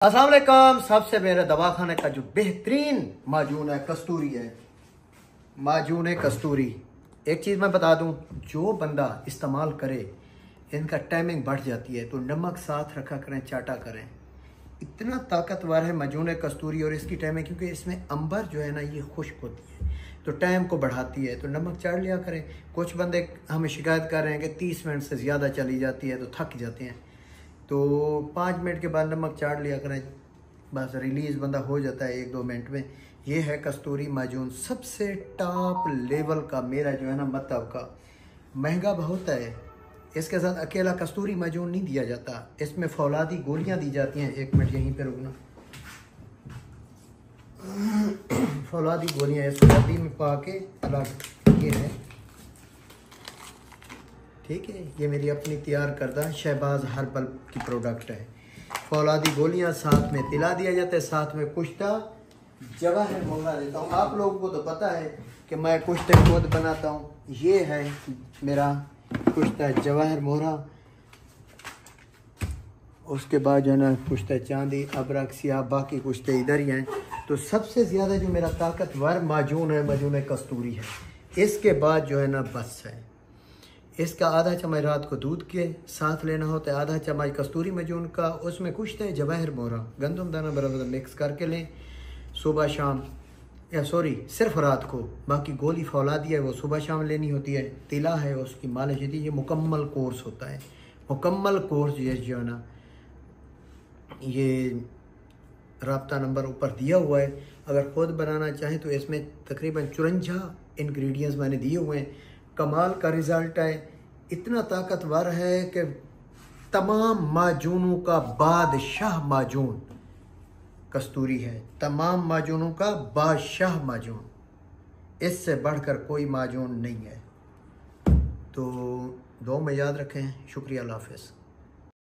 अस्सलाम वालेकुम। सबसे मेरे दवाखाने का जो बेहतरीन माजून है कस्तूरी है, माजून कस्तूरी। एक चीज़ मैं बता दूं, जो बंदा इस्तेमाल करे इनका टाइमिंग बढ़ जाती है, तो नमक साथ रखा करें, चाटा करें। इतना ताकतवर है माजून कस्तूरी और इसकी टाइमिंग, क्योंकि इसमें अंबर जो है ना ये खुश्क होती है तो टाइम को बढ़ाती है, तो नमक चाट लिया करें। कुछ बंदे हमें शिकायत कर रहे हैं कि 30 मिनट से ज़्यादा चली जाती है तो थक जाते हैं, तो 5 मिनट के बाद नमक चाट लिया करें, बस रिलीज़ बंदा हो जाता है 1-2 मिनट में। ये है कस्तूरी माजून, सबसे टॉप लेवल का मेरा जो है ना मतलब का। महंगा बहुत है, इसके साथ अकेला कस्तूरी माजून नहीं दिया जाता, इसमें फौलादी गोलियां दी जाती हैं। 1 मिनट यहीं पे रुकना। फौलादी गोलियां इस डब्बी में पा के अलग ये है, ठीक है। ये मेरी अपनी तैयार करदा शहबाज हर्बल की प्रोडक्ट है। फौलादी गोलियां, साथ में तिला दिया जाता है, साथ में कुश्ता जवाहर मोहरा देता हूँ। आप लोगों को तो पता है कि मैं कुश्ते खुद बनाता हूँ। ये है मेरा कुश्ता जवाहर मोहरा, उसके बाद जो है ना कुश्ता चांदी, अबरक, सियाह, बाकी कुश्ते इधर ही हैं। तो सबसे ज़्यादा जो मेरा ताकतवर माजून है, माजून कस्तूरी है। इसके बाद जो है ना बस है, इसका आधा चम्मच रात को दूध के साथ लेना होता है, आधा चम्मच कस्तूरी माजून का, उसमें कुछ है जवाहर मोहरा, गंदम दाना बराबर मिक्स करके लें सुबह शाम, या सॉरी सिर्फ रात को। बाकी गोली फौलादी है वो सुबह शाम लेनी होती है। तिला है उसकी मालिश होती है। ये मुकम्मल कोर्स होता है, मुकम्मल कोर्स। ये जो है ना ये राब्ता नंबर ऊपर दिया हुआ है, अगर खुद बनाना चाहें तो इसमें तकरीबन 54 इंग्रेडिएंट्स मैंने दिए हुए हैं। कमाल का रिज़ल्ट है, इतना ताकतवर है कि तमाम माजूनों का बादशाह माजून कस्तूरी है, तमाम माजूनों का बादशाह माजून, इससे बढ़कर कोई माजून नहीं है। तो दो में याद रखें। शुक्रिया, अल्लाह हाफ़िज़।